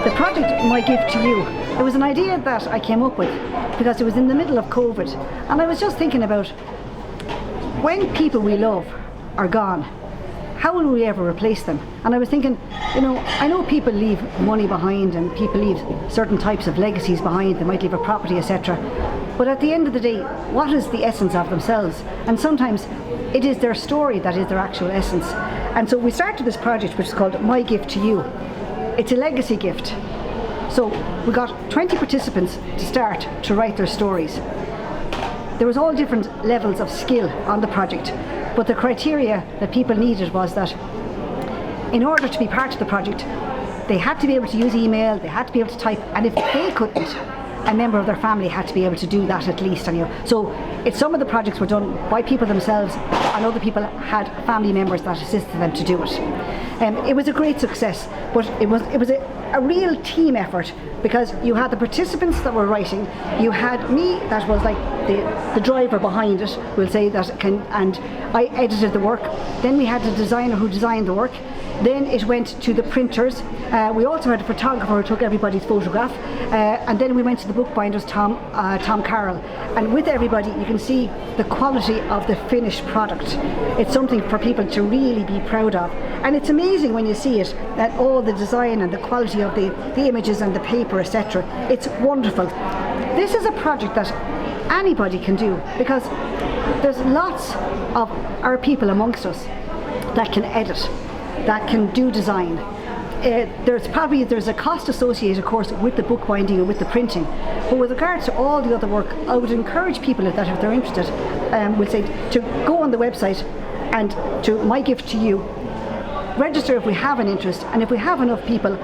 The project, My Gift to You, it was an idea that I came up with because it was in the middle of COVID, and I was just thinking about when people we love are gone, how will we ever replace them? And I was thinking, I know people leave money behind and people leave certain types of legacies behind. They might leave a property, etc. But at the end of the day, what is the essence of themselves? And sometimes it is their story that is their actual essence. And so we started this project, which is called My Gift to You. It's a legacy gift. So we got 20 participants to start to write their stories. There was all different levels of skill on the project, but the criteria that people needed was that in order to be part of the project, they had to be able to use email, they had to be able to type, and if they couldn't, a member of their family had to be able to do that at least. So some of the projects were done by people themselves, and other people had family members that assisted them to do it. It was a great success, but it was a real team effort, because you had the participants that were writing, you had me that was like the driver behind it, we'll say and I edited the work. Then we had the designer who designed the work. Then it went to the printers. We also had a photographer who took everybody's photograph, and then we went to the bookbinders, Tom Carroll. And with everybody, you can see the quality of the finished product. It's something for people to really be proud of. And it's amazing when you see it, that all the design and the quality of the images and the paper, etc. It's wonderful. This is a project that anybody can do, because there's lots of our people amongst us that can edit, that can do design. There's a cost associated, of course, with the bookbinding and with the printing, but with regards to all the other work, I would encourage people that if they're interested, we'll say to go on the website and to My Gift to You, register if we have an interest, and if we have enough people,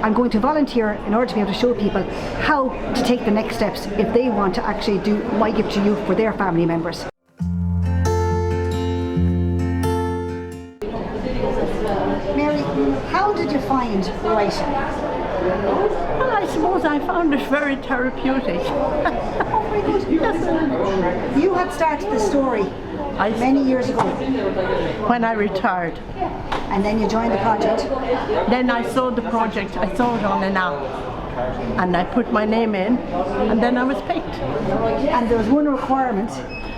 I'm going to volunteer in order to be able to show people how to take the next steps if they want to actually do My Gift to You for their family members. Mary, how did you find writing? Well, I suppose I found it very therapeutic. Oh, very good. Yes. You had started the story many years ago. When I retired. And then you joined the project. Then I saw the project, I saw it on an app, and I put my name in, and then I was picked. And there was one requirement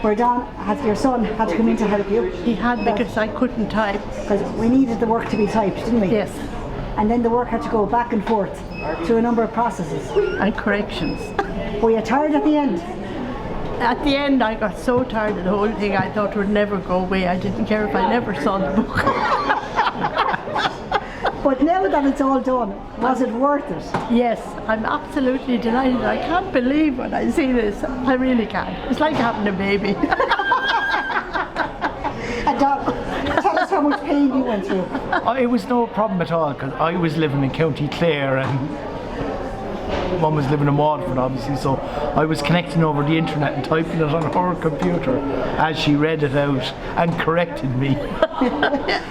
where your son had to come in to help you. He had, because I couldn't type. Because we needed the work to be typed, didn't we? Yes. And then the work had to go back and forth through a number of processes. And corrections. Were you tired at the end? At the end I got so tired of the whole thing, I thought it would never go away. I didn't care if I never saw the book. But now that it's all done, was it worth it? Yes, I'm absolutely delighted. I can't believe when I see this. I really can't. It's like having a baby. And tell us how much pain you went through. It was no problem at all, because I was living in County Clare and Mum was living in Waterford, obviously, so I was connecting over the internet and typing it on her computer as she read it out and corrected me.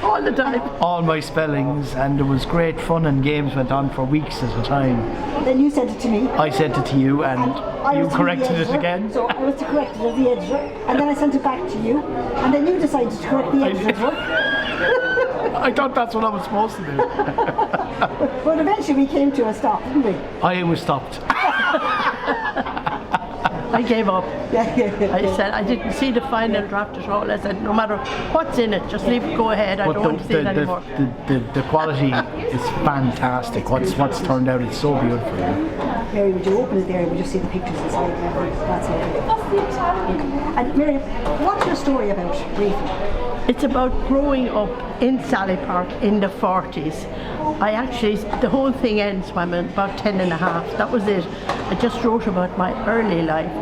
All the time. All my spellings, and there was great fun, and games went on for weeks at a time. Then you sent it to me. I sent it to you, and you corrected it again. So I was to correct it as the editor, and then I sent it back to you, and then you decided to correct the editor's work. I thought that's what I was supposed to do. But eventually we came to a stop, didn't we? I was stopped. I gave up. Yeah. I said I didn't see the final draft at all. I said no matter what's in it, just leave it go ahead. I don't want to see it anymore. The quality is fantastic. What's turned out, it's so beautiful. Mary, would you open it there? We'll just see the pictures inside. That's okay. And Mary, what's your story about, briefly? It's about growing up in Sally Park in the 40s. The whole thing ends when I'm about 10 and a half. That was it. I just wrote about my early life,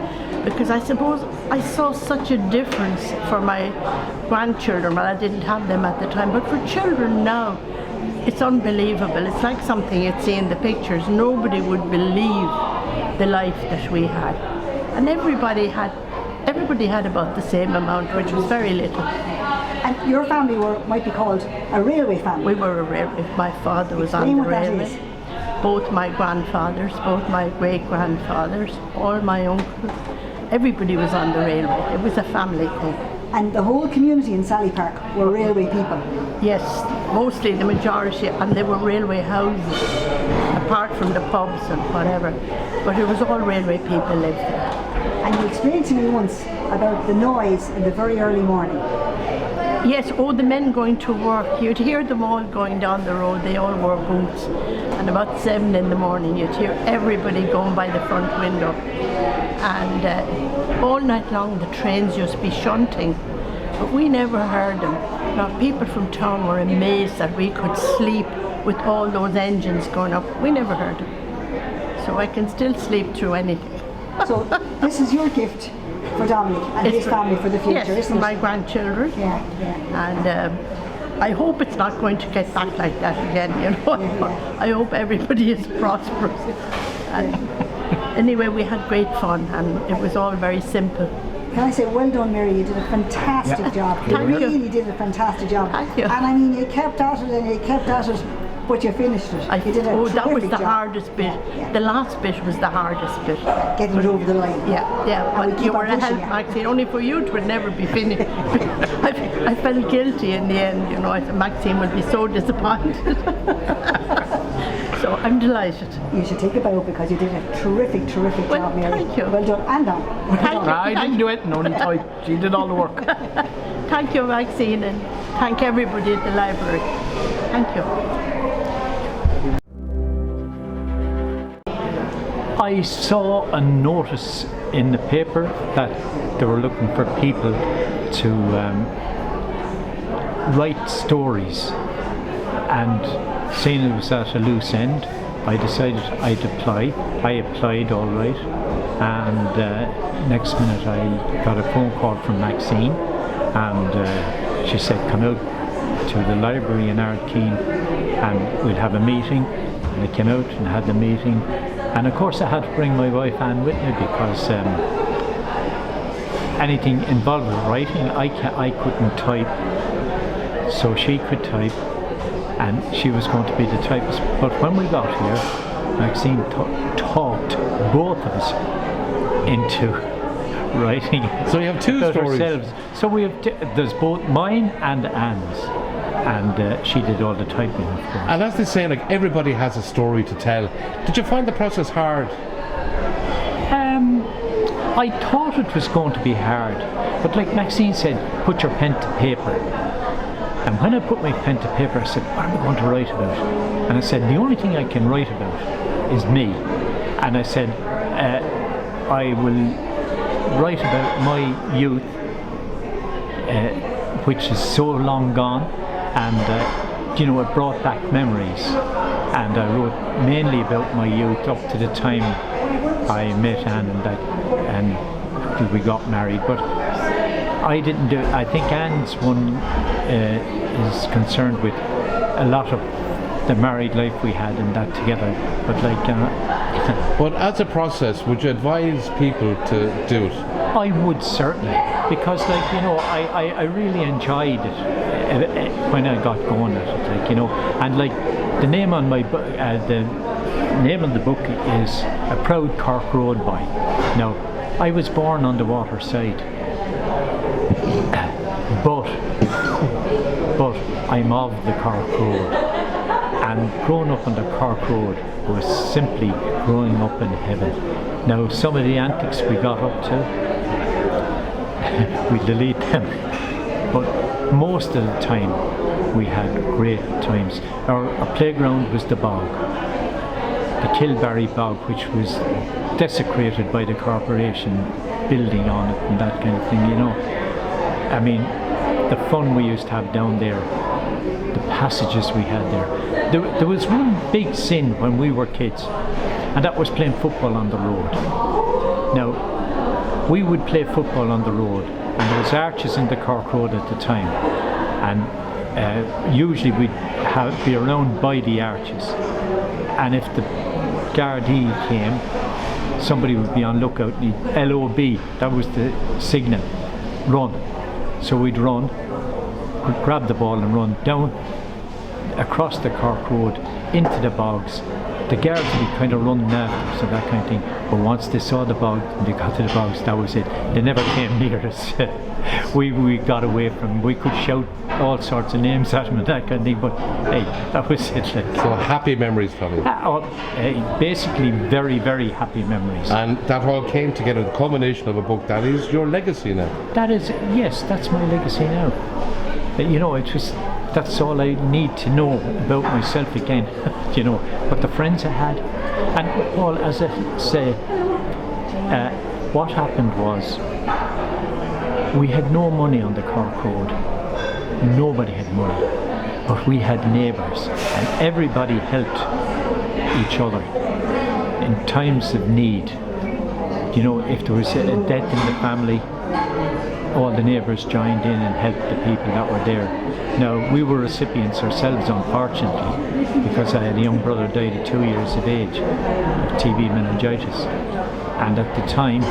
because I suppose I saw such a difference for my grandchildren. Well, I didn't have them at the time, but for children now, it's unbelievable. It's like something you'd see in the pictures. Nobody would believe the life that we had. And everybody had about the same amount, which was very little. And your family might be called a railway family. We were a railway. My father was on the railway. Both my grandfathers, both my great-grandfathers, all my uncles, everybody was on the railway. It was a family thing. And the whole community in Sally Park were railway people. Yes, mostly the majority, and they were railway houses, apart from the pubs and whatever. But it was all railway people lived there. And you explained to me once about the noise in the very early morning. Yes, the men going to work, you'd hear them all going down the road, they all wore boots. And about 7 in the morning, you'd hear everybody going by the front window. And all night long, the trains used to be shunting, but we never heard them. Now, people from town were amazed that we could sleep with all those engines going up. We never heard them. So I can still sleep through anything. So this is your gift for Dominic and his family for the future, yes, isn't for it? my grandchildren. Yeah. And I hope it's not going to get back like that again, you know. Yeah. I hope everybody is prosperous. And anyway, we had great fun, and it was all very simple. Can I say, well done, Mary, you did a fantastic job. You Thank you. really did a fantastic job. Thank you. And I mean, you kept at it and you kept at it, but you finished it. You did a that was terrific the job. hardest bit. Yeah. The last bit was the hardest bit. Getting it over the line. Yeah, And we but keep you on were a pushing help, you. Maxine. Only for you it would never be finished. I felt guilty in the end, you know. I said, Maxine will be so disappointed. So I'm delighted. You should take a bow because you did a terrific Well, job, Mary. thank you. Well done. And on. Thank you. I didn't do it, and only type. She did all the work. Thank you, Maxine, and thank everybody at the library. Thank you. I saw a notice in the paper that they were looking for people to write stories, and seeing it was at a loose end, I decided I'd apply. I applied all right, and next minute I got a phone call from Maxine, and she said, come out to the library in Ardkeen and we'll have a meeting. And I came out and had the meeting, and of course I had to bring my wife Anne with me because anything involved with writing I couldn't type, so she could type, and she was going to be the typist. But when we got here, Maxine talked both of us into writing. So you have two about stories. Ourselves. So we have there's both mine and Anne's. And she did all the typing, of course. And as they say, like, everybody has a story to tell. Did you find the process hard? I thought it was going to be hard, but like Maxine said, put your pen to paper. And when I put my pen to paper, I said, what am I going to write about? And I said, the only thing I can write about is me. And I said, I will write about my youth, which is so long gone. And you know, it brought back memories, and I wrote mainly about my youth up to the time I met Anne and till we got married. But I didn't do it. I think Anne's one is concerned with a lot of the married life we had and that together. But like, But as a process, would you advise people to do it? I would certainly, because like, you know, I really enjoyed it when I got going at it, like, you know, and like the name on my the name of the book is A Proud Cork Road Boy. Now, I was born on the water side, but I'm of the Cork Road, and growing up on the Cork Road was simply growing up in heaven. Now, some of the antics we got up to, we delete them, but most of the time we had great times. Our playground was the bog, the Kilbarry bog, which was desecrated by the corporation building on it and that kind of thing, you know. I mean, the fun we used to have down there, the passages we had there. There was one big sin when we were kids, and that was playing football on the road. Now, we would play football on the road, and there was arches in the Cork Road at the time, and usually we'd be around by the arches, and if the Gardaí came, somebody would be on lookout, LOB, that was the signal, run. So we'd run, we'd grab the ball and run down across the Cork Road into the bogs, the guards would be kind of running after us and that kind of thing. But once they saw the bog and they got to the bogs, that was it. They never came near us. we got away from them. We could shout all sorts of names at them and that kind of thing, but hey, that was it. Like. So happy memories from you. Basically very, very happy memories. And that all came together, the culmination of a book that is your legacy now. That is, yes, that's my legacy now. You know, that's all I need to know about myself again, you know, but the friends I had. And Paul, as I say, what happened was, we had no money on the Cork Road. Nobody had money, but we had neighbours, and everybody helped each other in times of need. You know, if there was a death in the family, all the neighbours joined in and helped the people that were there. Now, we were recipients ourselves, unfortunately, because I had a young brother died at 2 years of age of TB meningitis. And at the time,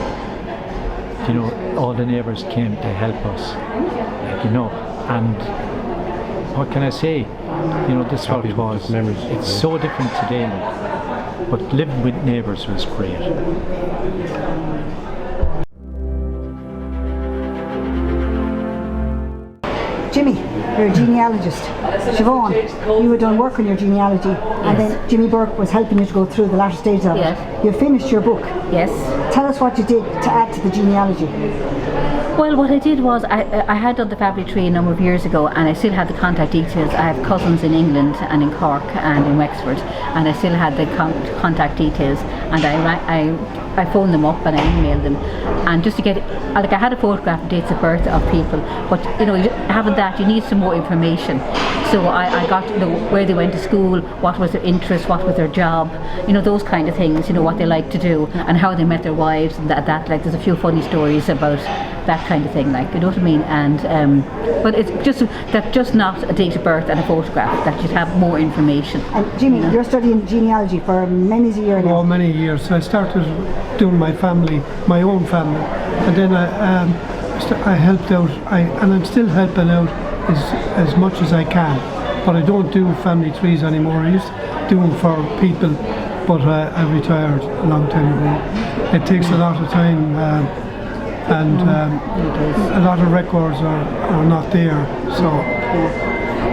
you know, all the neighbours came to help us, like, you know, and what can I say? You know, this is what it was. It's so different today, like, but living with neighbours was great. Jimmy, you're a genealogist. Siobhan, you had done work on your genealogy, and then Jimmy Burke was helping you to go through the latter stages of it. You finished your book. Yes. Tell us what you did to add to the genealogy. Well, what I did was I had done the family tree a number of years ago, and I still had the contact details. I have cousins in England and in Cork and in Wexford, and I still had the contact details, and I phoned them up and I emailed them, and just to get, like, I had a photograph of dates of birth of people, but you know, having that, you need some more information. So I got to know where they went to school, what was their interest, what was their job, you know, those kind of things, you know, what they like to do, and how they met their wives, and that like, there's a few funny stories about that kind of thing, like, you know what I mean. And but it's just not a date of birth and a photograph, that you'd have more information. And Jimmy, you know? You're studying genealogy for many years now. Oh, many years. I started doing my own family, and then I helped out, and I'm still helping out as much as I can, but I don't do family trees anymore. I used to do them for people, but I retired a long time ago. It takes a lot of time, and a lot of records are not there. So.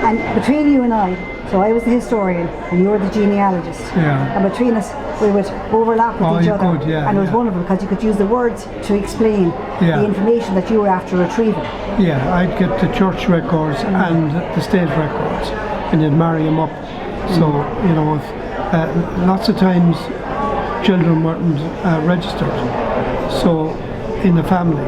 And between you and I, so I was the historian and you were the genealogist. Yeah. And between us, we would overlap with each other. Could, yeah, and it was wonderful because you could use the words to explain the information that you were after retrieving. Yeah, I'd get the church records and the state records, and you'd marry them up. So, you know, if, lots of times children weren't registered. So, in the family,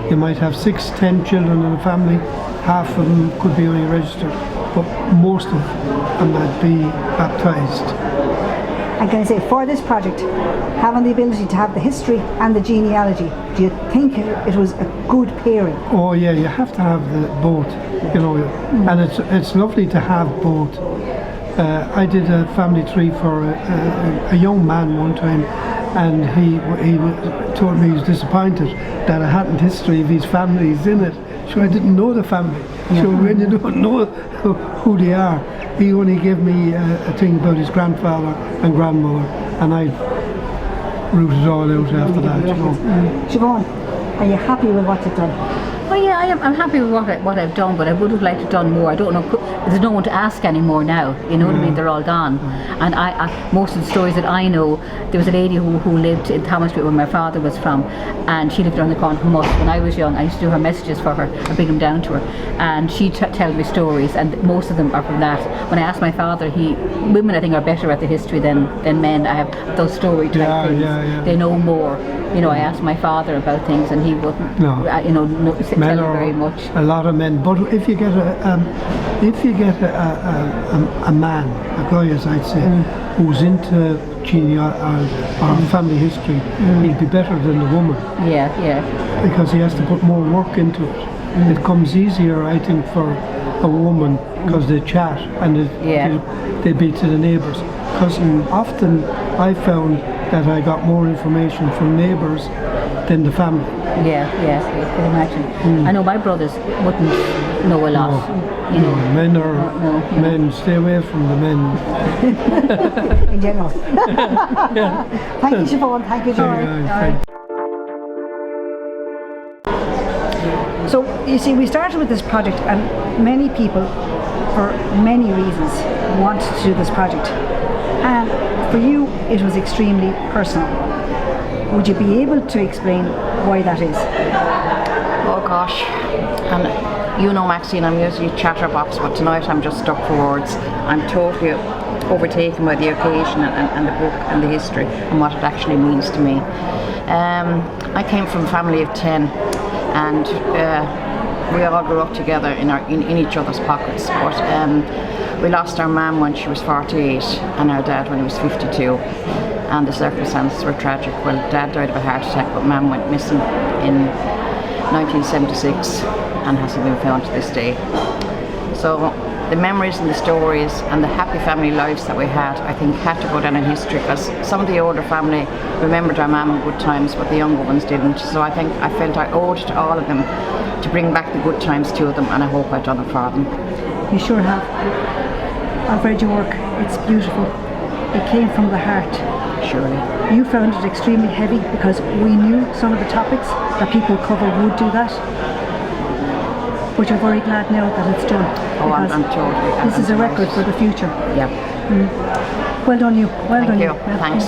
you might have 6-10 children in a family, half of them could be only registered, but most of them might be baptised. And can I say, for this project, having the ability to have the history and the genealogy, do you think it was a good pairing? Oh yeah, you have to have both, you know, and it's lovely to have both. I did a family tree for a young man one time, and he told me he was disappointed that I hadn't history of his families in it. So I didn't know the family. So when you don't know who they are, he only gave me a thing about his grandfather and grandmother, and I rooted it all out after that. You know. Siobhan, are you happy with what you've done? Oh yeah, I'm happy with what I've done, but I would have liked to have done more. I don't know, there's no one to ask anymore now, you know what I mean, they're all gone. And I most of the stories that I know, there was a lady who lived in Thomas Street where my father was from, and she lived around the corner from us. When I was young, I used to do her messages for her and bring them down to her, and she'd tell me stories, and most of them are from that. When I asked my father, women I think are better at the history than men. I have those story type things. They know more. You know, I asked my father about things, and he wouldn't. You know, tell me very much. A lot of men, but if you get a man, a guy, as I'd say, who's into or family history, he'd be better than the woman. Yeah. Because he has to put more work into it. It comes easier, I think, for a woman because they chat and they be to the neighbours. Because often I found that I got more information from neighbours than the family. Yeah, you can imagine. I know my brothers wouldn't know a lot. You know, Men are men. Stay away from the men. in general. Thank you, Siobhan. Thank you, Joy. So, you see, we started with this project, and many people, for many reasons, want to do this project. And for you, it was extremely personal. Would you be able to explain why that is? Oh gosh, and you know, Maxine, I'm usually chatterbox, but tonight I'm just stuck for words. I'm totally overtaken by the occasion and the book and the history and what it actually means to me. I came from a family of 10, and we all grew up together in each other's pockets. But we lost our mum when she was 48 and our dad when he was 52. And the circumstances were tragic. Well, Dad died of a heart attack, but Mum went missing in 1976 and hasn't been found to this day. So the memories and the stories and the happy family lives that we had, I think, had to go down in history, because some of the older family remembered our mum in good times, but the younger ones didn't. So I felt I owed it to all of them to bring back the good times to them, and I hope I've done it for them. You sure have. I've read your work. It's beautiful. It came from the heart. Surely. You found it extremely heavy because we knew some of the topics that people cover would do that. But you're very glad now that it's done. Oh, I'm totally. This is a record for the future. Yeah. Well done, you. Well done. Thank you. Thanks.